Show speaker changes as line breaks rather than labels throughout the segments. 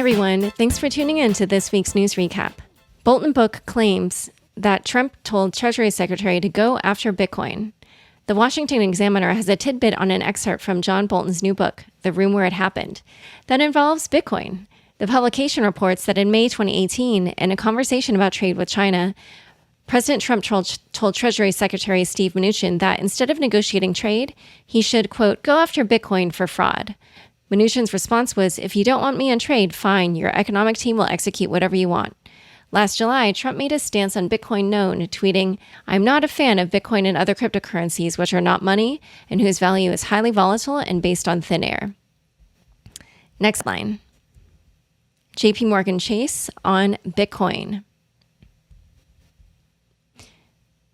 everyone. Thanks for tuning in to this week's news recap. Bolton Book claims that Trump told Treasury Secretary to go after Bitcoin. The Washington Examiner has a tidbit on an excerpt from John Bolton's new book, The Room Where It Happened, that involves Bitcoin. The publication reports that in May 2018, in a conversation about trade with China, President Trump told Treasury Secretary Steve Mnuchin that instead of negotiating trade, he should, quote, go after Bitcoin for fraud. Mnuchin's response was, if you don't want me on trade, fine, your economic team will execute whatever you want. Last July, Trump made his stance on Bitcoin known, tweeting, I'm not a fan of Bitcoin and other cryptocurrencies which are not money and whose value is highly volatile and based on thin air. Next line. JPMorgan Chase on Bitcoin.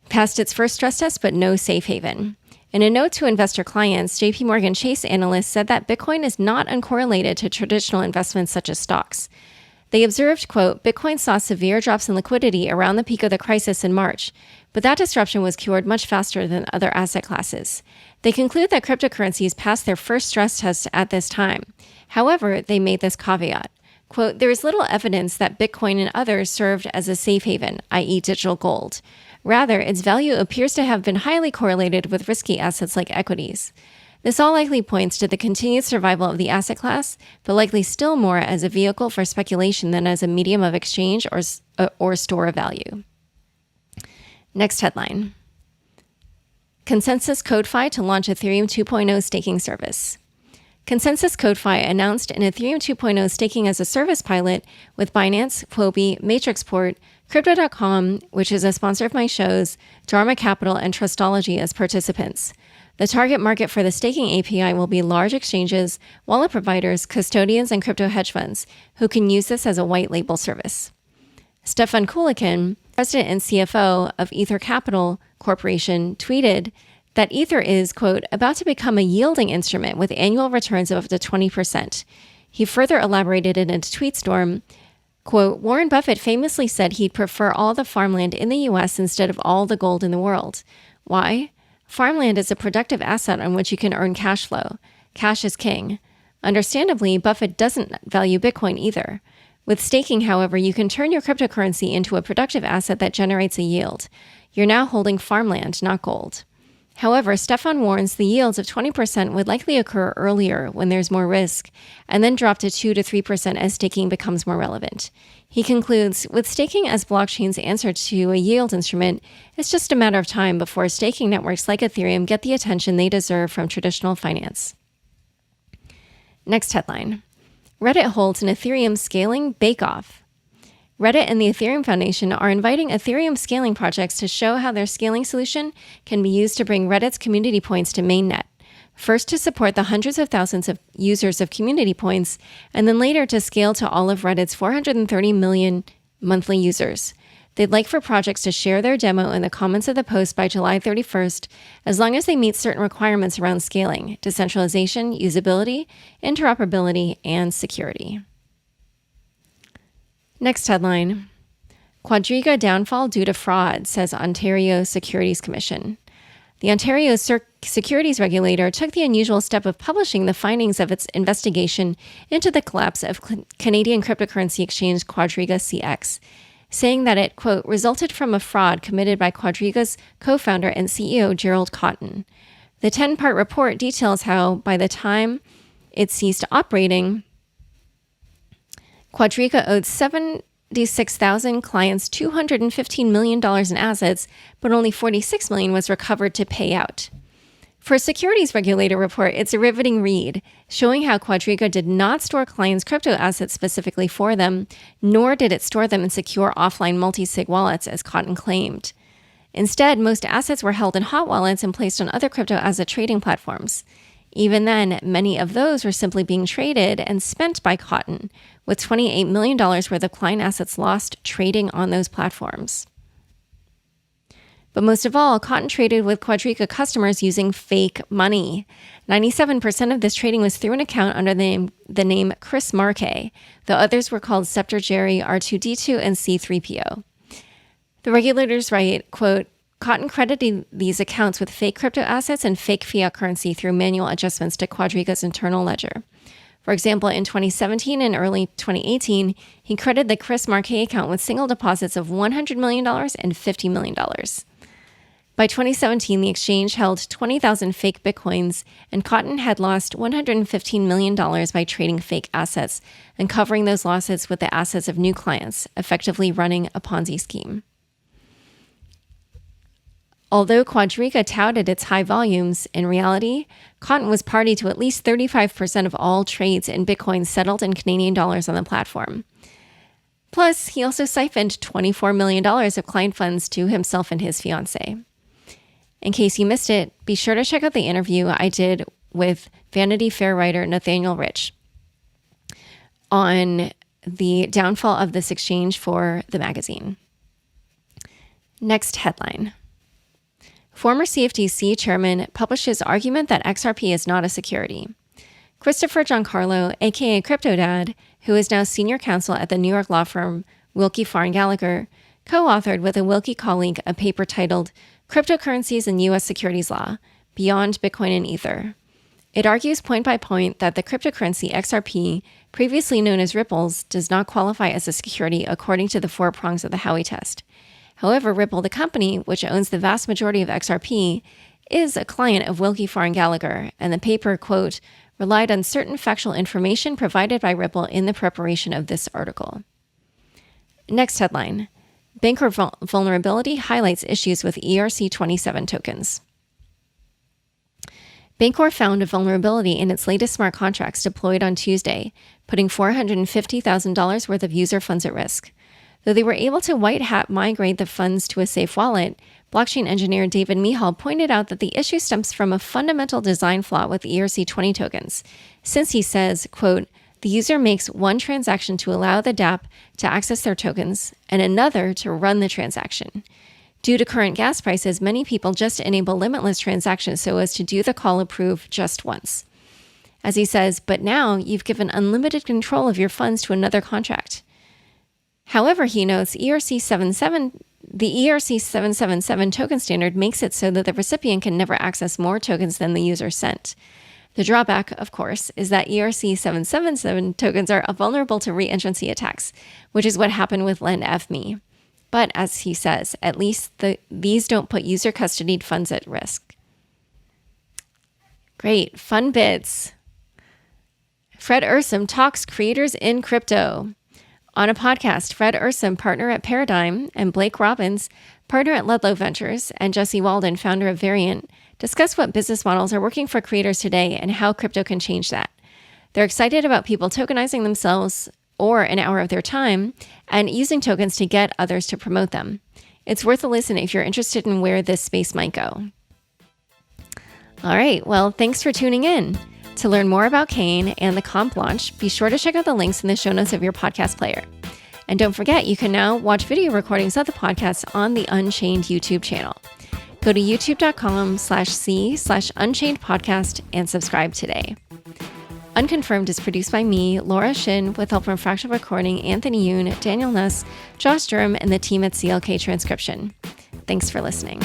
Passed its first stress test, but no safe haven. In a note to investor clients, JPMorgan Chase analysts said that Bitcoin is not uncorrelated to traditional investments such as stocks. They observed, quote, Bitcoin saw severe drops in liquidity around the peak of the crisis in March, but that disruption was cured much faster than other asset classes. They conclude that cryptocurrencies passed their first stress test at this time. However, they made this caveat. Quote, there is little evidence that Bitcoin and others served as a safe haven, i.e. digital gold. Rather, its value appears to have been highly correlated with risky assets like equities. This all likely points to the continued survival of the asset class, but likely still more as a vehicle for speculation than as a medium of exchange or store of value. Next headline. Consensus CodeFi to launch Ethereum 2.0 staking service. Consensus CodeFi announced an Ethereum 2.0 staking as a service pilot with Binance, Huobi, Matrixport, Crypto.com, which is a sponsor of my shows, Dharma Capital, and Trustology as participants. The target market for the staking API will be large exchanges, wallet providers, custodians, and crypto hedge funds, who can use this as a white label service. Stefan Kulikin, president and CFO of Ether Capital Corporation, tweeted that Ether is, quote, about to become a yielding instrument with annual returns of up to 20%. He further elaborated in a tweet storm, quote, Warren Buffett famously said he'd prefer all the farmland in the U.S. instead of all the gold in the world. Why? Farmland is a productive asset on which you can earn cash flow. Cash is king. Understandably, Buffett doesn't value Bitcoin either. With staking, however, you can turn your cryptocurrency into a productive asset that generates a yield. You're now holding farmland, not gold. However, Stefan warns the yields of 20% would likely occur earlier when there's more risk, and then drop to 2 to 3% as staking becomes more relevant. He concludes, with staking as blockchain's answer to a yield instrument, it's just a matter of time before staking networks like Ethereum get the attention they deserve from traditional finance. Next headline. Reddit holds an Ethereum scaling bake-off. Reddit and the Etherum Foundation are inviting Ethereum scaling projects to show how their scaling solution can be used to bring Reddit's community points to mainnet. First to support the hundreds of thousands of users of community points, and then later to scale to all of Reddit's 430 million monthly users. They'd like for projects to share their demo in the comments of the post by July 31st, as long as they meet certain requirements around scaling, decentralization, usability, interoperability, and security. Next headline. Quadriga downfall due to fraud, says Ontario Securities Commission. The Ontario Securities Regulator took the unusual step of publishing the findings of its investigation into the collapse of Canadian cryptocurrency exchange Quadriga CX, saying that it, quote, resulted from a fraud committed by Quadriga's co-founder and CEO Gerald Cotton. The 10-part report details how, by the time it ceased operating, Quadriga owed 76,000 clients $215 million in assets, but only $46 million was recovered to pay out. For a securities regulator report, it's a riveting read, showing how Quadriga did not store clients' crypto assets specifically for them, nor did it store them in secure offline multi-sig wallets as Cotton claimed. Instead, most assets were held in hot wallets and placed on other crypto asset trading platforms. Even then, many of those were simply being traded and spent by Cotton, with $28 million worth of client assets lost trading on those platforms. But most of all, Cotton traded with Quadriga customers using fake money. 97% of this trading was through an account under the name Chris Markey. The others were called Scepter Jerry, R2D2, and C3PO. The regulators write, quote, Cotton credited these accounts with fake crypto assets and fake fiat currency through manual adjustments to Quadriga's internal ledger. For example, in 2017 and early 2018, he credited the Chris Marquet account with single deposits of $100 million and $50 million. By 2017, the exchange held 20,000 fake Bitcoins, and Cotton had lost $115 million by trading fake assets and covering those losses with the assets of new clients, effectively running a Ponzi scheme. Although Quadriga touted its high volumes, in reality, Cotton was party to at least 35% of all trades in Bitcoin settled in Canadian dollars on the platform. Plus, he also siphoned $24 million of client funds to himself and his fiancée. In case you missed it, be sure to check out the interview I did with Vanity Fair writer Nathaniel Rich on the downfall of this exchange for the magazine. Next headline. Former CFTC chairman publishes argument that XRP is not a security. Christopher Giancarlo, aka Crypto Dad, who is now senior counsel at the New York law firm Wilkie Farr & Gallagher, co-authored with a Wilkie colleague a paper titled Cryptocurrencies and U.S. Securities Law, Beyond Bitcoin and Ether. It argues point by point that the cryptocurrency XRP, previously known as Ripples, does not qualify as a security according to the 4 prongs of the Howey test. However, Ripple, the company, which owns the vast majority of XRP, is a client of Wilkie Farr & Gallagher, and the paper, quote, relied on certain factual information provided by Ripple in the preparation of this article. Next headline. Bancor vulnerability highlights issues with ERC-27 tokens. Bancor found a vulnerability in its latest smart contracts deployed on Tuesday, putting $450,000 worth of user funds at risk. Though they were able to white hat migrate the funds to a safe wallet, blockchain engineer David Mihal pointed out that the issue stems from a fundamental design flaw with ERC-20 tokens, since he says, quote, the user makes one transaction to allow the dApp to access their tokens and another to run the transaction. Due to current gas prices, many people just enable limitless transactions so as to do the call approve just once. As he says, but now you've given unlimited control of your funds to another contract. However, he notes the ERC-777 token standard makes it so that the recipient can never access more tokens than the user sent. The drawback, of course, is that ERC-777 tokens are vulnerable to re-entrancy attacks, which is what happened with LendFMe. But as he says, at least these don't put user-custodied funds at risk. Great, fun bits. Fred Ursum talks creators in crypto. On a podcast, Fred Ursum, partner at Paradigm, and Blake Robbins, partner at Ludlow Ventures, and Jesse Walden, founder of Variant, discuss what business models are working for creators today and how crypto can change that. They're excited about people tokenizing themselves or an hour of their time and using tokens to get others to promote them. It's worth a listen if you're interested in where this space might go. All right, well, thanks for tuning in. To learn more about Kane and the comp launch, be sure to check out the links in the show notes of your podcast player. And don't forget, you can now watch video recordings of the podcast on the Unchained YouTube channel. Go to youtube.com/c/Unchained podcast and subscribe today. Unconfirmed is produced by me, Laura Shin, with help from Fractal Recording, Anthony Yoon, Daniel Nuss, Josh Durham, and the team at CLK Transcription. Thanks for listening.